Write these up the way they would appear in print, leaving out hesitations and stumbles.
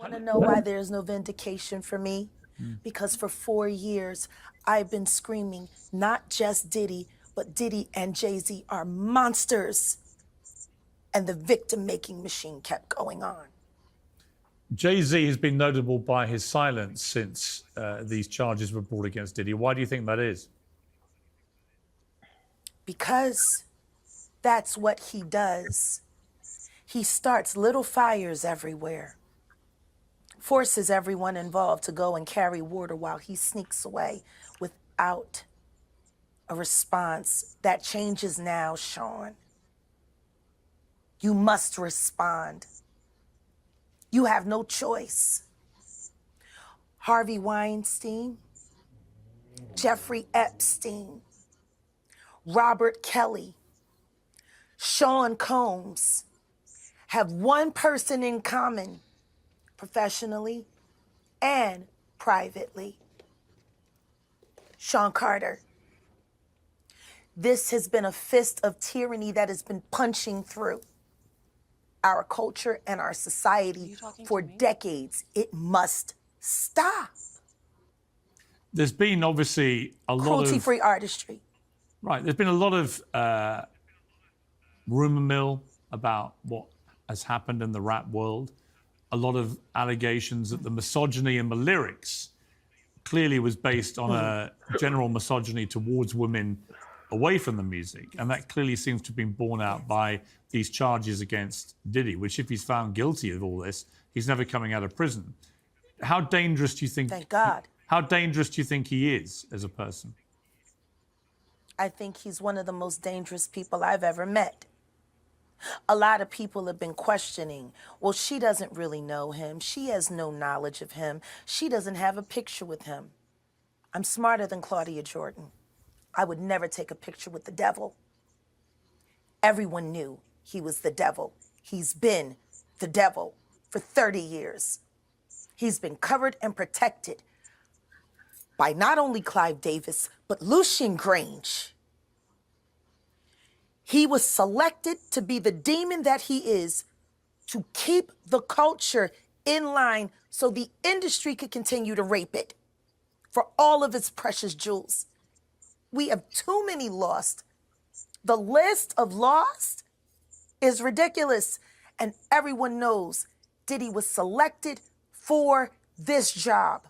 Want to know why there's no vindication for me? Because for 4 years, I've been screaming, not just Diddy, but Diddy and Jay-Z are monsters. And the victim-making machine kept going on. Jay-Z has been notable by his silence since these charges were brought against Diddy. Why do you think that is? Because that's what he does. He starts little fires everywhere, forces everyone involved to go and carry water while he sneaks away without a response. That changes now, Sean. You must respond. You have no choice. Harvey Weinstein, Jeffrey Epstein, Robert Kelly, Sean Combs have one person in common, professionally and privately. Sean Carter. This has been a fist of tyranny that has been punching through our culture and our society for decades. It must stop. There's been obviously a lot of cruelty-free artistry. Right. There's been a lot of rumor mill about what has happened in the rap world. A lot of allegations that the misogyny in the lyrics clearly was based on a general misogyny towards women away from the music. And that clearly seems to have been borne out by these charges against Diddy, which if he's found guilty of all this, he's never coming out of prison. How dangerous do you think? Thank God. How dangerous do you think he is as a person? I think he's one of the most dangerous people I've ever met. A lot of people have been questioning, well, she doesn't really know him. She has no knowledge of him. She doesn't have a picture with him. I'm smarter than Claudia Jordan. I would never take a picture with the devil. Everyone knew he was the devil. He's been the devil for 30 years. He's been covered and protected by not only Clive Davis, but Lucian Grange. He was selected to be the demon that he is, to keep the culture in line so the industry could continue to rape it for all of its precious jewels. We have too many lost. The list of lost is ridiculous. And everyone knows Diddy was selected for this job.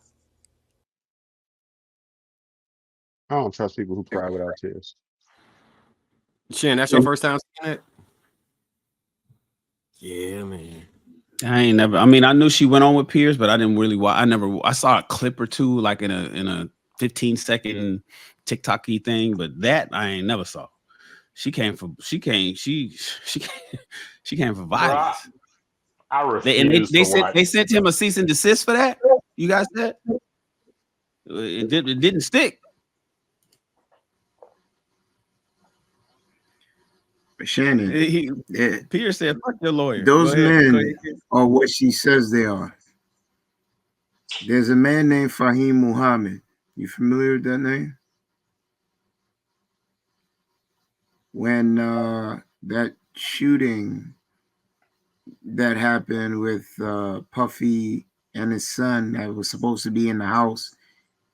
I don't trust people who cry without tears. Shan, that's your first time seeing it? Yeah, man. I ain't never. I mean, I knew she went on with Piers, but I didn't really watch. I saw a clip or two, like in a 15-second TikTok-y thing, but that I ain't never saw. She came for violence. I refuse they sent him a cease and desist for that. You guys said it didn't stick. Shannon, Piers said, "Fuck your lawyer." Those men are what she says they are. There's a man named Fahim Muhammad. You familiar with that name? When that shooting that happened with Puffy and his son that was supposed to be in the house,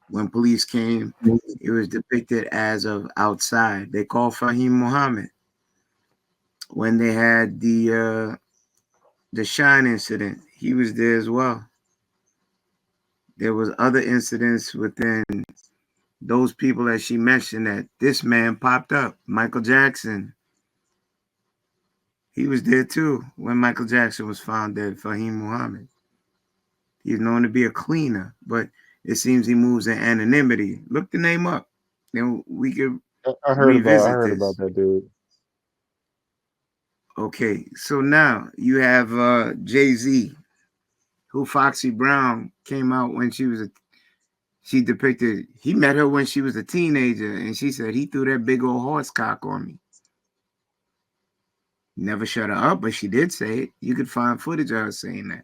when police came, it was depicted as of outside. They called Fahim Muhammad. When they had the Shine incident, he was there as well. There was other incidents within those people that she mentioned that this man popped up. Michael Jackson. He was there too when Michael Jackson was found dead, Fahim Muhammad. He's known to be a cleaner, but it seems he moves in anonymity. Look the name up. Then we could revisit about that dude. Okay, so now you have Jay-Z, who Foxy Brown came out when she depicted, he met her when she was a teenager, and she said he threw that big old horse cock on me. Never shut her up, but she did say it. You could find footage of her saying that.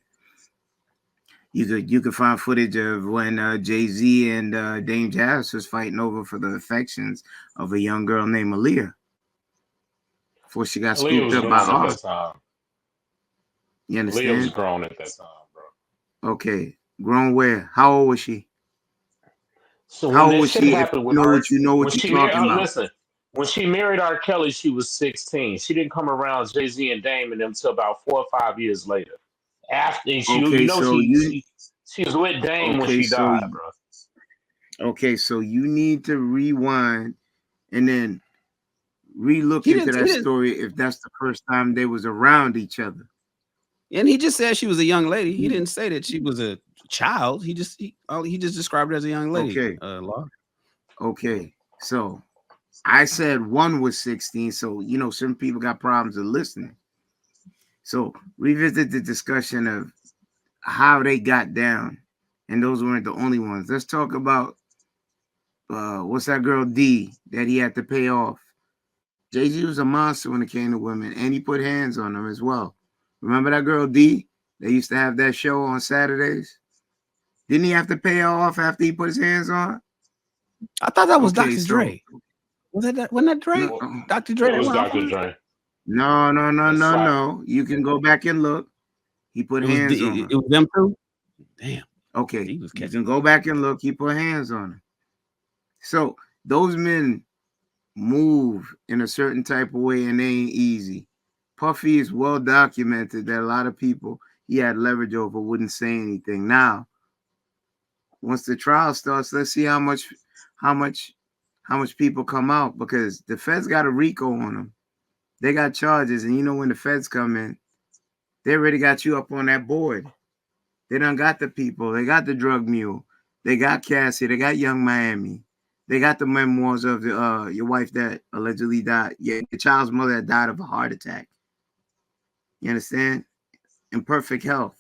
You could find footage of when Jay-Z and Dame Jazz was fighting over for the affections of a young girl named Aaliyah. Before she got scooped up by Oz. You understand? Aaliyah was grown at that time, Okay, grown where? How old was she? So How when old that was shit she? If happened you with know her, what you know when what you're she married, talking about. listen, when she married R. Kelly, she was 16. She didn't come around Jay-Z and Dame and them until about 4 or 5 years later. After and she, you Okay, know, so she was with Dame when okay, she so died, bro. okay, so you need to rewind and then re-look He into didn't. He that didn't. story if that's the first time they was around each other. And he just said she was a young lady. He didn't say that she was a child. He just described her as a young lady. Okay, Law. okay. So I said one was 16, so you know some people got problems with listening. So revisit the discussion of how they got down, and those weren't the only ones. Let's talk about what's that girl D that he had to pay off. Jay-Z was a monster when it came to women, and he put hands on them as well. Remember that girl D? They used to have that show on Saturdays. Didn't he have to pay her off after he put his hands on her? I thought that was Okay, Dr. so Dre. Wasn't that Dre? no, Dr. Dre It that was went off on Dr. her? Dre. That's right. no. You can go back and look. He put hands on her. It was them two. Damn. Okay, He was you catching. can go back and look. He put hands on her. So those men move in a certain type of way, and they ain't easy. Puffy is well documented that a lot of people he had leverage over wouldn't say anything. Now, once the trial starts, let's see how much people come out, because the feds got a RICO on them. They got charges, and you know when the feds come in, they already got you up on that board. They done got the people. They got the drug mule. They got Cassie. They got Young Miami. They got the memoirs of the your wife that allegedly died. Yeah, your child's mother that died of a heart attack. You understand? In perfect health.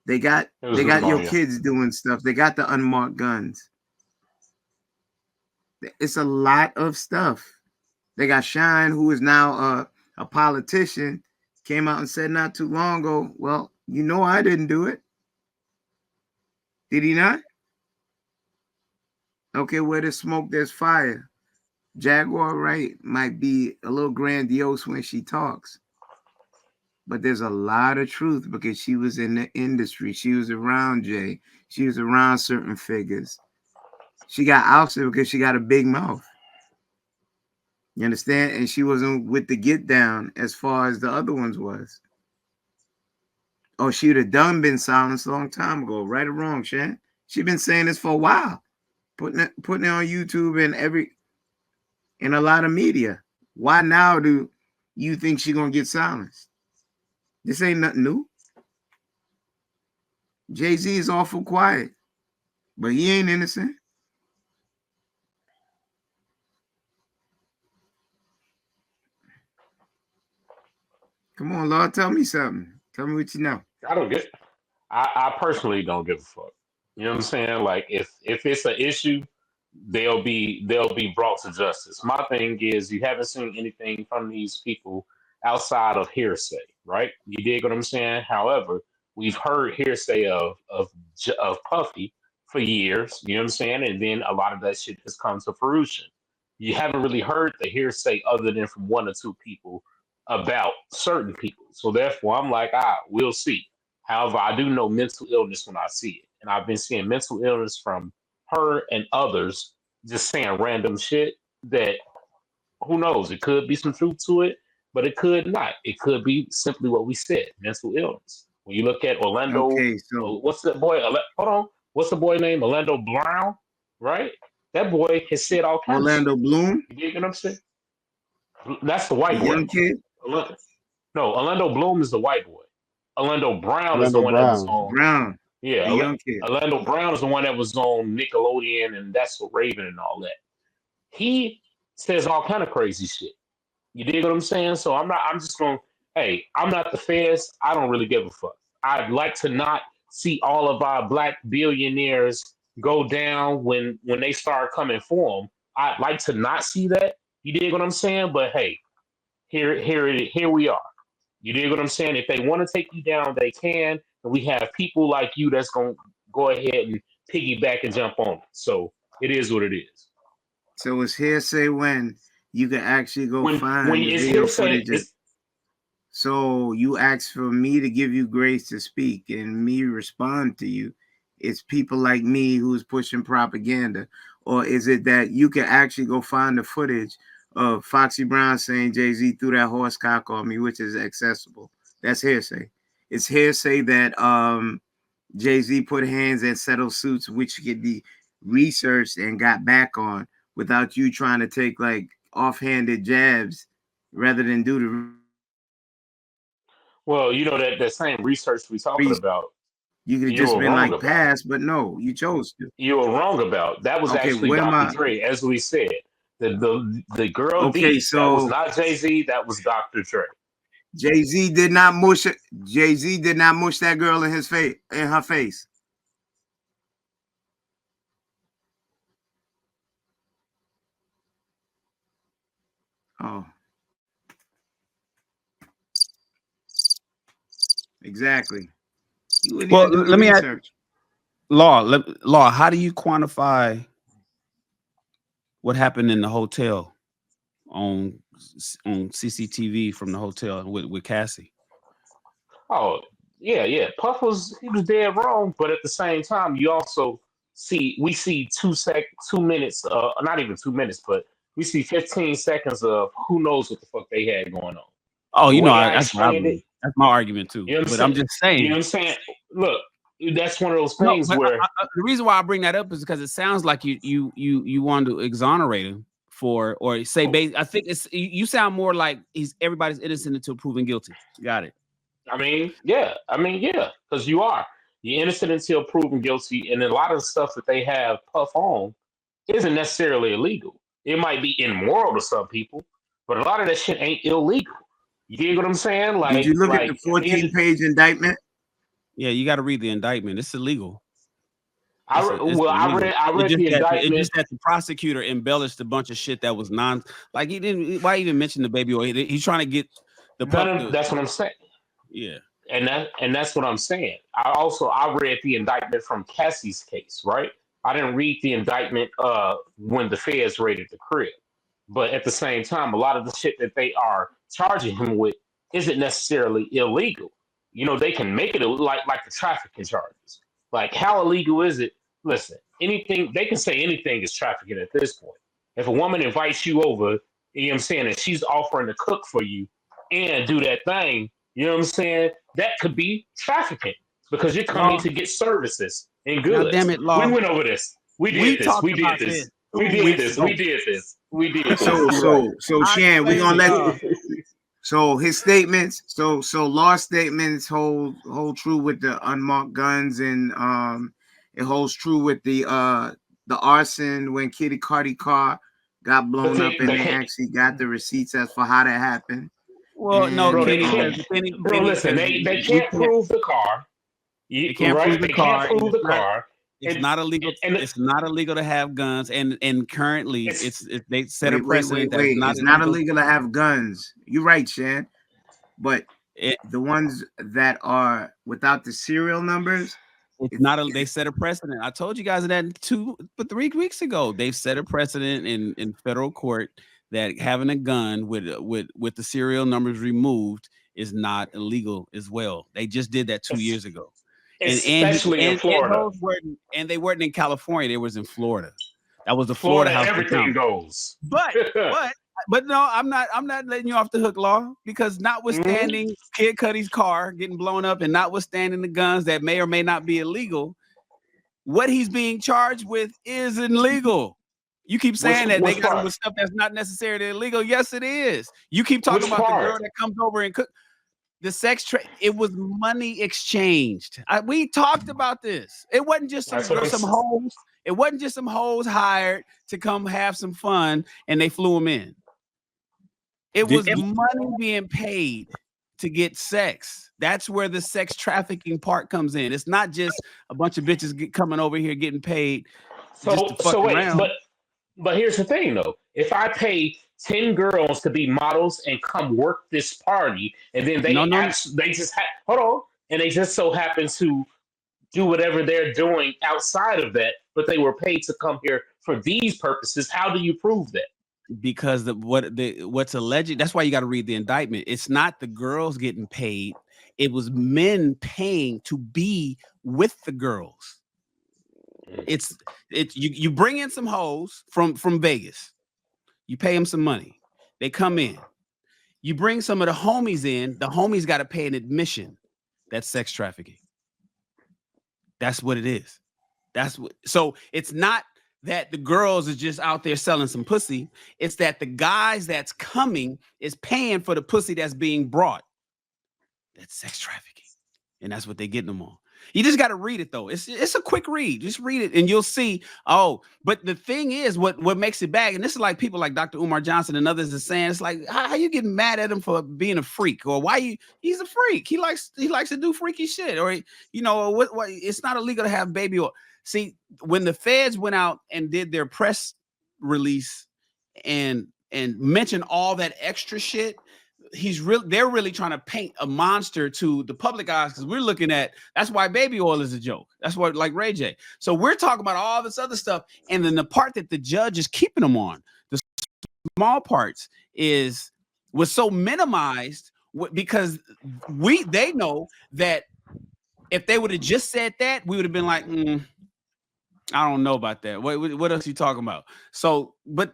They got It was your pneumonia. kids doing stuff. They got the unmarked guns. It's a lot of stuff. They got Shine, who is now a politician, came out and said not too long ago, well, you know I didn't do it. Did he not? Okay, where there's smoke, there's fire. Jaguar Wright might be a little grandiose when she talks, but there's a lot of truth because she was in the industry. She was around Jay. She was around certain figures. She got ousted because she got a big mouth. You understand? And she wasn't with the get down as far as the other ones was. Oh, she would have done been silenced a long time ago, right or wrong, Shan. She been saying this for a while, putting it on YouTube and in a lot of media. Why now do you think she gonna get silenced? This ain't nothing new. Jay-Z is awful quiet, but he ain't innocent. Come on, Lord, tell me something. Tell me what you know. I don't get. I personally don't give a fuck. You know what I'm saying? Like if it's an issue, they'll be brought to justice. My thing is you haven't seen anything from these people outside of hearsay, right? You dig what I'm saying? However, we've heard hearsay of Puffy for years. You know what I'm saying? And then a lot of that shit has come to fruition. You haven't really heard the hearsay other than from one or two people about certain people. So therefore, I'm like, we'll see. However, I do know mental illness when I see it. And I've been seeing mental illness from her and others just saying random shit that who knows? It could be some truth to it, but it could not. It could be simply what we said, mental illness. When you look at Orlando, Okay, so what's that boy? Hold on. What's the boy name? Orlando Brown, right? That boy has said all kinds of shit. Orlando Bloom, You get what I'm saying? That's the the white boy. young kid, No, Orlando Bloom is the white boy. Orlando Brown is the Orlando one that was Brown. on. Brown, Yeah, the young kid. Orlando Brown is the one that was on Nickelodeon and That's So Raven and all that. He says all kind of crazy shit. You dig what I'm saying? So I'm not. I'm just going. Hey, I'm not the feds. I don't really give a fuck. I'd like to not see all of our black billionaires go down when they start coming for them. I'd like to not see that. You dig what I'm saying? But hey, here we are. You dig what I'm saying? If they want to take you down, they can. And we have people like you that's going to go ahead and piggyback and jump on it. So it is what it is. So it's hearsay when you can actually go When find the it's video hearsay, footage. So you ask for me to give you grace to speak and me respond to you. It's people like me who's pushing propaganda. Or is it that you can actually go find the footage of Foxy Brown saying Jay-Z threw that horse cock on me, which is accessible? That's hearsay. It's hearsay that Jay-Z put hands and settled suits, which could be researched and got back on without you trying to take like offhanded jabs rather than do the Well, you know that same research we talking research. about, You could have you just were been wrong like about. pass, but no, you chose to. You were wrong about. That was Okay, actually where am Dr. I? Dre, as we said. The girl Okay, Diddy, that was so not Jay-Z, that was Dr. Dre. Jay-Z did not mush it. Jay-Z did not mush that girl in his face, in her face. Oh, exactly. You wouldn't Well, even do the let me ask research. Law, how do you quantify what happened in the hotel on CCTV from the hotel with Cassie? Oh, yeah. Puff he was dead wrong, but at the same time, you also we see 2 minutes, not even 2 minutes, but we see 15 seconds of who knows what the fuck they had going on. Oh, The you know, way I that's what I explained it, believe. That's my argument too. you know what I'm But I'm saying? just You know what saying. I'm saying? Look, that's one of those No, things but where the reason why I bring that up is because it sounds like you want to exonerate him for, or say, I think you sound more like everybody's innocent until proven guilty. Got it. yeah, because you're innocent until proven guilty, and a lot of the stuff that they have Puff on isn't necessarily illegal. It might be immoral to some people, but a lot of that shit ain't illegal. You get what I'm saying? Did you look at the At the end, 14-page indictment? Yeah, you got to read the indictment. It's illegal. I Illegal. read the It's indictment. just that the prosecutor embellished a bunch of shit that was like he didn't. Why even mention the baby oil? He's trying to get the None pup. of that's what I'm saying. Yeah. And that's what I'm saying. I read the indictment from Cassie's case, right? I didn't read the indictment when the feds raided the crib. But at the same time, a lot of the shit that they are charging him with isn't necessarily illegal. You know, they can make it like the trafficking charges. Like, how illegal is it? Listen, anything they can say anything is trafficking at this point. If a woman invites you over, you know what I'm saying, and she's offering to cook for you and do that thing, you know what I'm saying? That could be trafficking because you're coming Law. to get services and Now, damn goods. it, We Law. went over this. We We did this. talked We did about this this. 2 We did weeks this. ago. We did this. We did this. So, You're right. I Shan, we're explained gonna to let y'all. so his statements, so law statements hold true with the unmarked guns, and it holds true with the arson when Kitty Cardi car got But blown up, and they they can't, actually got the receipts as for how that happened. Well, no, bro. And They Kenny, can't, because bro. Listen, they can't prove the car. they can't prove Right? the They can't car, and prove the car. it's And not illegal. and It's not illegal to have guns, and currently it's they set a precedent that it's wait. not It's not illegal. illegal to have guns. You're right, Shan. But It, the ones that are without the serial numbers, it's not a. They set a precedent. I told you guys that 3 weeks ago. They've set a precedent in federal court that having a gun with the serial numbers removed is not illegal as well. They just did that 2 years ago. especially in Florida. They weren't in California. They was in Florida. That was the Florida Florida, House of everything County. goes. But no, I'm not letting you off the hook, Law, because notwithstanding Kid Cudi's car getting blown up and notwithstanding the guns that may or may not be illegal, what he's being charged with is illegal. You keep saying that they Which got him part? with stuff that's not necessarily illegal. Yes, it is. You keep talking Which about the girl part? that comes over and cook. The sex trade, it was money exchanged. We talked about this. It wasn't just That's what I'm some saying. hoes. It wasn't just some hoes hired to come have some fun and they flew them in. It was money being paid to get sex. That's where the sex trafficking part comes in. It's not just a bunch of bitches coming over here getting paid just to fuck Wait, around. but here's the thing though. If I pay 10 girls to be models and come work this party, and then they hold on, and they just so happen to do whatever they're doing outside of that, but they were paid to come here for these purposes. How do you prove that? because what's alleged, that's why you got to read the indictment. It's not the girls getting paid, it was men paying to be with the girls. It's you bring in some hoes from Vegas, you pay them some money, they come in, you bring some of the homies in, the homies got to pay an admission. That's sex trafficking. That's what it is. So it's not that the girls are just out there selling some pussy. It's that the guys that's coming is paying for the pussy that's being brought. That's sex trafficking. And that's what they're getting them on. You just got to read it, though. It's a quick read. Just read it and you'll see. Oh, but the thing is, what makes it bad, and this is like people like Dr. Umar Johnson and others are saying, it's like, how you getting mad at him for being a freak? Or he's a freak. He likes to do freaky shit. Or, what it's not illegal to have baby oil. See, when the feds went out and did their press release and mentioned all that extra shit, they're really trying to paint a monster to the public eyes, because we're looking at, that's why baby oil is a joke. That's what, like Ray J. So we're talking about all this other stuff, and then the part that the judge is keeping them on, the small parts, was so minimized because they know that if they would have just said that, we would have been like, I don't know about that. What else are you talking about? So, but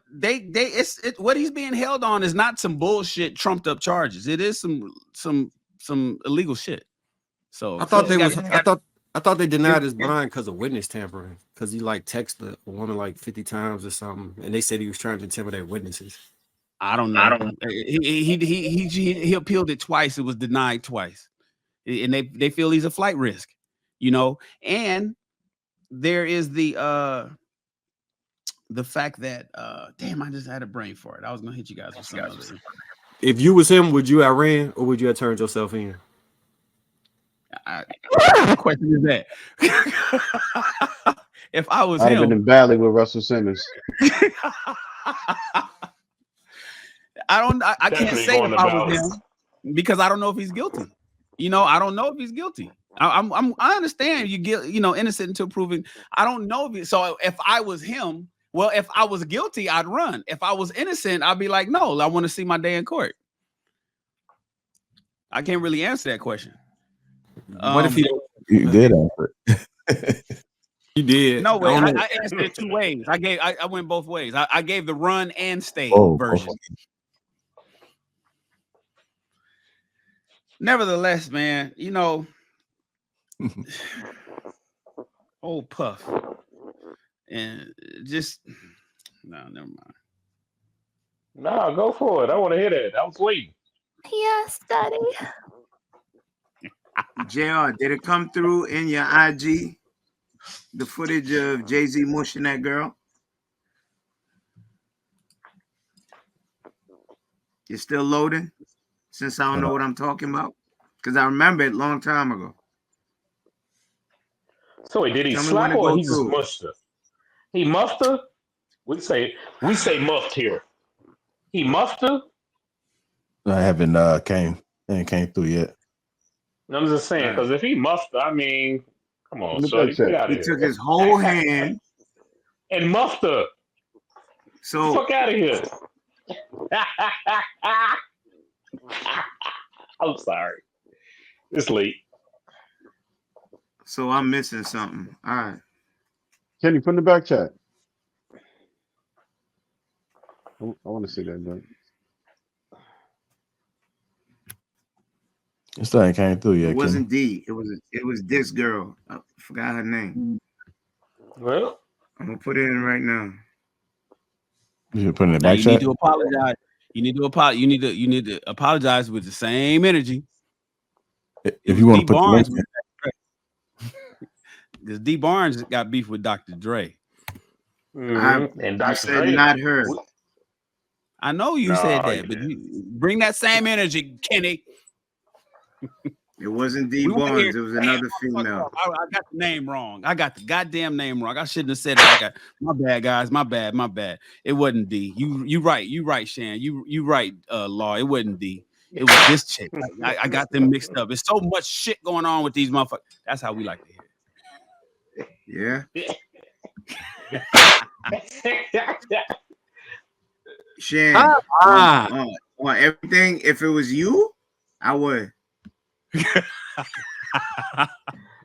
what he's being held on is not some bullshit trumped up charges. It is some illegal shit. So I thought they denied his bond because of witness tampering, because he like texted a woman like 50 times or something, and they said he was trying to intimidate witnesses. I don't know. He appealed it twice. It was denied twice, and they feel he's a flight risk, and there is the fact that damn, I just had a brain for it. I was gonna hit you guys with some other. If you was him, would you have ran or would you have turned yourself in? What question is that? If I was I'd him, have been in Valley with Russell Simmons. I can't say if I was him, because I don't know if he's guilty. I don't know if he's guilty. I understand you get innocent until proven. I don't know so if I was him, well, if I was guilty, I'd run. If I was innocent, I'd be like, no, I want to see my day in court. I can't really answer that question. What if you did answer it? You did? No way. I answered it two ways. I went both ways. I gave the run and stay version. Nevertheless, man, old Puff, and just no, never mind. Nah, go for it. I want to hear that. I was waiting. Yes, Daddy. JR, did it come through in your IG? The footage of Jay-Z mushing that girl? You're still loading? Since I don't know what I'm talking about? Because I remember it a long time ago. So wait, did he slap her or he just mushed her? He muffed her? We say muffed here. He muffed her? I haven't came through yet. I'm just saying, because if he muffed her, I mean, come on, He took his whole hand and muffed her. So fuck out of here. I'm sorry. It's late. So I'm missing something. All right. Kenny, put in the back chat. I want to see that, man. It still ain't came through yet. It wasn't D. It was this girl. I forgot her name. Well, I'm gonna put it in right now. You put in the back chat. You need to apologize. You need to apologize with the same energy. If you want to put the link in. Because D Barnes got beef with Dr. Dre. And I said not her. I know you said that, but you bring that same energy, Kenny. It wasn't D Barnes. It was another female. I got the name wrong. I got the goddamn name wrong. I shouldn't have said it. My bad, guys. My bad. It wasn't D. You right, Shan. You right, Law. It wasn't D. It was this chick. I got them mixed up. There's so much shit going on with these motherfuckers. That's how we like to hear it. Yeah. Shan, Ah, on everything, if it was you, I would.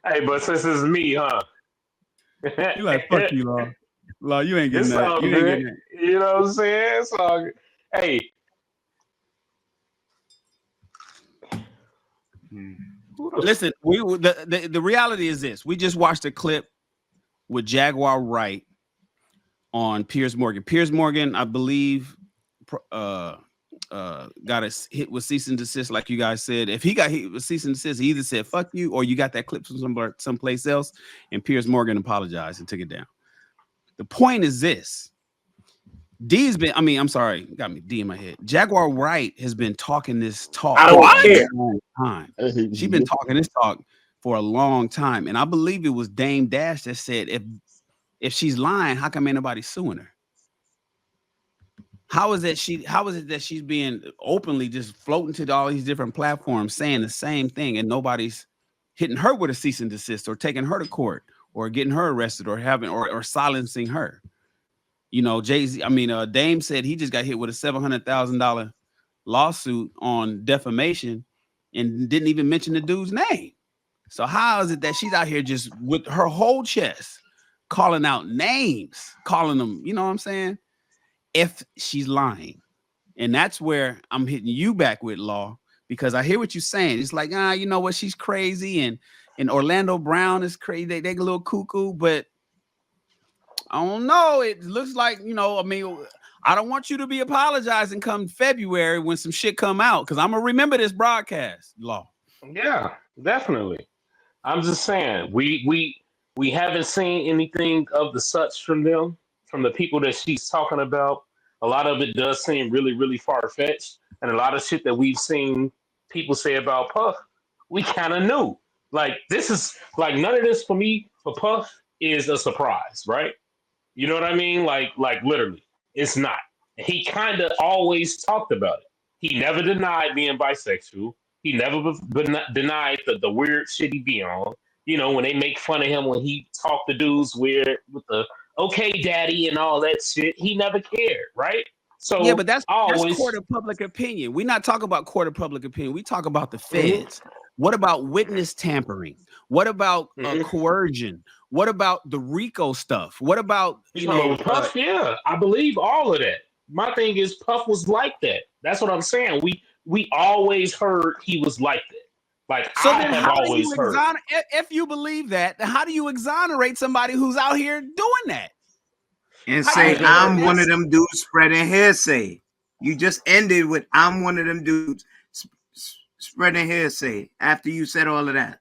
Hey, but since it's me, huh? You like fuck you, Law. Law, you ain't getting It's that. all You ain't good. getting that. You know what I'm saying? It's all good. Hey. Listen, the reality is this. We just watched a clip with Jaguar Wright on Piers Morgan. Piers Morgan, I believe, got a hit with cease and desist, like you guys said. If he got hit with cease and desist, he either said "fuck you" or you got that clip from someplace else, and Piers Morgan apologized and took it down. The point is this: D's been, I'm sorry, got me D in my head. Jaguar Wright has been talking this talk I for don't a care. long time. She's been talking this talk for a long time, and I believe it was Dame Dash that said, if she's lying, how come ain't nobody suing her? How is it that she's being openly just floating to all these different platforms saying the same thing, and nobody's hitting her with a cease and desist or taking her to court or getting her arrested or or silencing her? You know, Dame said he just got hit with a $700,000 lawsuit on defamation and didn't even mention the dude's name. So how is it that she's out here just with her whole chest calling out names, calling them, you know what I'm saying? If she's lying. And that's where I'm hitting you back with, Law, because I hear what you're saying. It's like, you know what, she's crazy, and Orlando Brown is crazy. They a little cuckoo, but I don't know. It looks like, I don't want you to be apologizing come February when some shit come out, because I'm gonna remember this broadcast, Law. Yeah, definitely. I'm just saying we haven't seen anything of the such from them, from the people that she's talking about. A lot of it does seem really, really far fetched, and a lot of shit that we've seen people say about Puff, we kind of knew. Like, this is like, none of this for me for Puff is a surprise, right? You know what I mean? Like literally, it's not. He kind of always talked about it. He never denied being bisexual. He never denied the weird shit he be on. You know, when they make fun of him when he talked to dudes weird with the "okay, daddy" and all that shit, he never cared, right? So Yeah, but that's always court of public opinion. We're not talking about court of public opinion. We talk about the feds. What about witness tampering? What about coercion? What about the RICO stuff? What about Puff? Yeah, I believe all of that. My thing is, Puff was like that. That's what I'm saying. We always heard he was like that. Like, so I then have how do always you heard. if you believe that, then how do you exonerate somebody who's out here doing that? And say, I'm one of them dudes spreading hearsay. You just ended with, I'm one of them dudes spreading hearsay after you said all of that.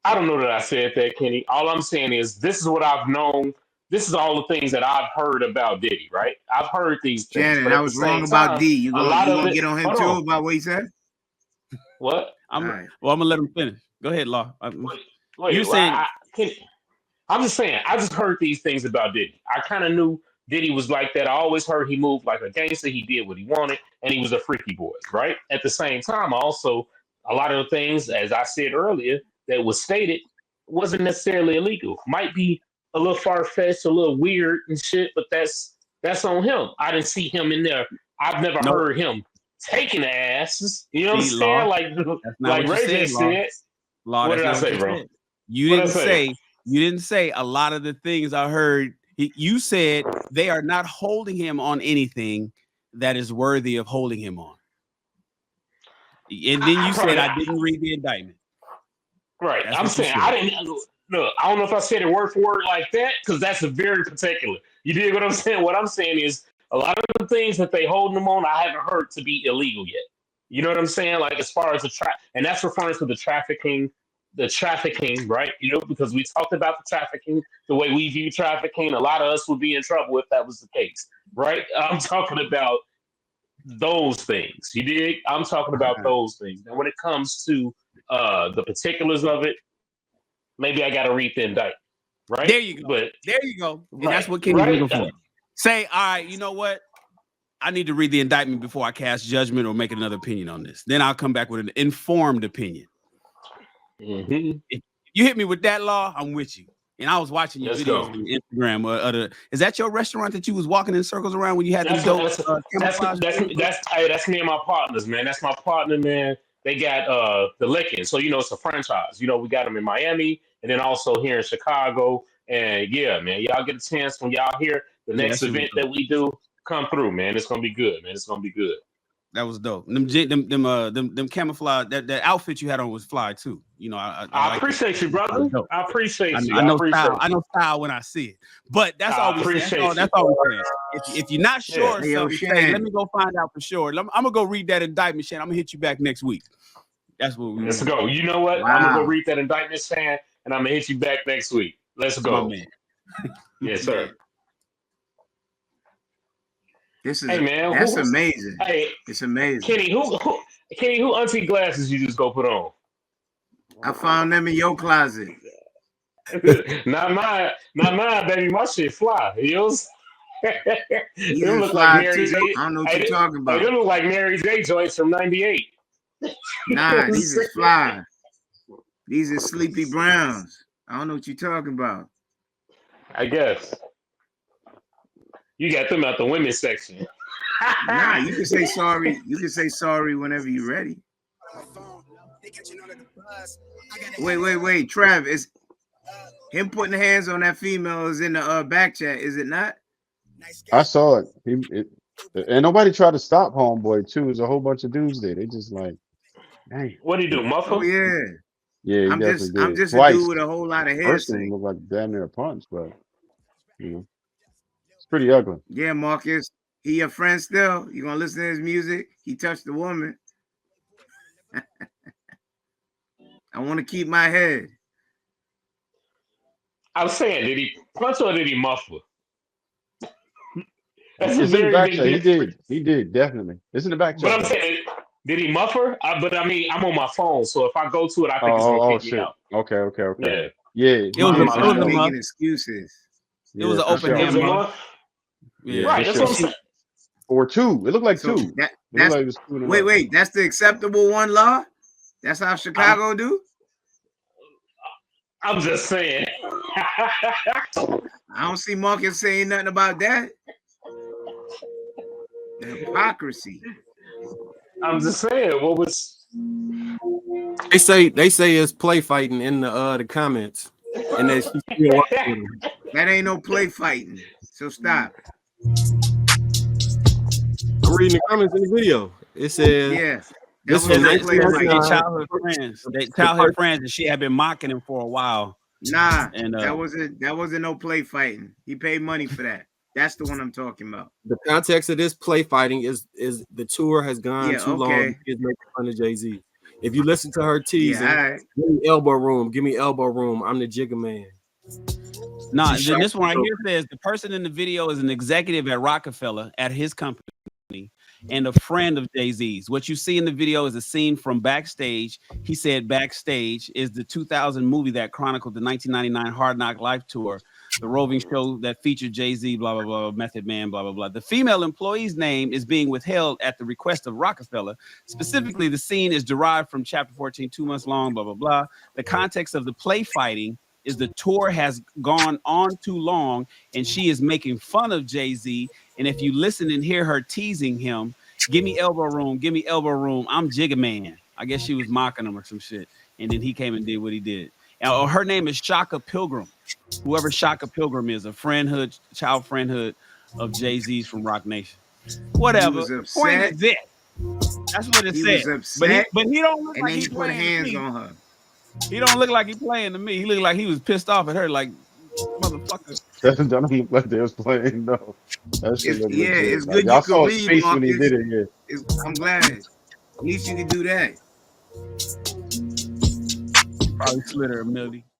I don't know that I said that, Kenny. All I'm saying is, this is what I've known. This is all the things that I've heard about Diddy, right? I've heard these things. Shannon, but I at was the same wrong about time, D. You gonna get on him hold too on. about what he said? What? I'm gonna let him finish. Go ahead, Law. Wait, You're saying I'm just saying, I just heard these things about Diddy. I kind of knew Diddy was like that. I always heard he moved like a gangster. He did what he wanted, and he was a freaky boy, right? At the same time, also, a lot of the things, as I said earlier, that was stated wasn't necessarily illegal. Might be a little far-fetched, a little weird and shit, but that's on him. I didn't see him in there. I've never heard him taking the asses. You know what I'm saying? Like Ray J said. Law, What that's did I not say, what you bro? said. You didn't say a lot of the things I heard. You said they are not holding him on anything that is worthy of holding him on. And then you said I didn't read the indictment. Right. That's I'm saying I didn't look. I don't know if I said it word for word like that, because that's a very particular. You dig what I'm saying? What I'm saying is, a lot of the things that they holding them on, I haven't heard to be illegal yet. You know what I'm saying? Like, as far as and that's referring to the trafficking, right? You know, because we talked about the trafficking, the way we view trafficking. A lot of us would be in trouble if that was the case, right? I'm talking about those things. You dig? I'm talking about those things. And when it comes to the particulars of it, maybe I got to read the indictment, right? There you go. But there you go. And right, that's what Kenny's right? looking for. Say, all right, you know what? I need to read the indictment before I cast judgment or make another opinion on this. Then I'll come back with an informed opinion. If you hit me with that, Law, I'm with you. And I was watching your Let's videos go. on Instagram. Is that your restaurant that you was walking in circles around when you had That's them dope that's me and my partners, man. That's my partner, man. They got the Licking, so it's a franchise. We got them in Miami and then also here in Chicago. And yeah, man, y'all get a chance when y'all hear the Yeah, that next shit was event dope. that we do. Come through, man. It's gonna be good, man. It's gonna be good. That was dope. Them camouflage that outfit you had on was fly too. I appreciate you, brother. I appreciate you. I I know appreciate style. you. I know style when I see it. But that's I all we say. appreciate That's all we saying. If you're not sure Yeah. of Hey, yo, something, say, Shan. let me go find out for sure. I'm gonna go read that indictment, Shan. I'm gonna hit you back next week. That's what we Let's want. go. You know what? Wow. I'm gonna go read that indictment, Shan, and I'm gonna hit you back next week. Let's My go. man. Yes, sir. This is Hey, man. that's amazing. Hey, It's amazing. Kenny, who auntie glasses you just go put on? I found them in your closet. Not mine, baby. My shit fly. You know what I'm saying? These Them is look like fly Mary too. J. I don't know what Hey, you're talking about. them look like Mary J. joints from '98. Nah, these is fly. These are Sleepy Browns. I don't know what you're talking about. I guess you got them out the women's section. Nah, you can say sorry. You can say sorry whenever you're ready. Wait. Trav, is him putting hands on that female is in the back chat, is it not? I saw it. And nobody tried to stop Homeboy too. There's a whole bunch of dudes there. They just like, dang. What do you do, muffle? Oh yeah. Yeah, he I'm definitely did. just a Twice. dude with a whole lot of hair. First one looked like damn near a punch, but it's pretty ugly. Yeah, Marcus. He your friend still? You gonna listen to his music? He touched the woman. I want to keep my head. I was saying, did he punch or did he muffle? It's in the back chat. He did, definitely. It's in the back chat. But I'm saying, did he muffle? But I mean, I'm on my phone, so if I go to it, I think it's gonna kick me out. Okay. Yeah. It was a making excuses. It was an open hand month. Yeah. Right. That's what I'm saying. Or two. It looked like So two. Wait. That's the acceptable one, Law? That's how Chicago do? I'm just saying. I don't see Marcus saying nothing about that. The hypocrisy. I'm just saying. What was? They say it's play fighting in the comments, and That ain't no play fighting. So stop. I'm reading the comments in the video. It says, yeah. This was is childhood friends. They childhood friends, and she had been mocking him for a while. Nah, and that wasn't no play fighting. He paid money for that. That's the one I'm talking about. The context of this play fighting is the tour has gone too long. Kids making fun of Jay-Z. If you listen to her teasing, give me elbow room. I'm the Jigga Man. Nah, this one right here says the person in the video is an executive at Rockefeller at his company and a friend of Jay-Z's. What you see in the video is a scene from backstage. He said backstage is the 2000 movie that chronicled the 1999 Hard Knock Life tour, the roving show that featured Jay-Z, blah, blah, blah, Method Man, blah, blah, blah. The female employee's name is being withheld at the request of Rockefeller. Specifically, the scene is derived from chapter 14, 2 months long, blah, blah, blah. The context of the play fighting is the tour has gone on too long and she is making fun of Jay-Z. And if you listen and hear her teasing him, give me elbow room, I'm Jigga Man. I guess she was mocking him or some shit. And then he came and did what he did. Her name is Shaka Pilgrim. Whoever Shaka Pilgrim is, a child friendhood of Jay-Z's from Rock Nation. Whatever. Point is it. That's what it said. But he don't look like he put hands on her. He don't look like he playing to me. He looked like he was pissed off at her, like, motherfucker. That don't look like they was playing, no. That shit look legit. It's good y'all you saw could his read, face Marcus. when he did it, I'm glad. At least you can do that. Probably slid her a milli.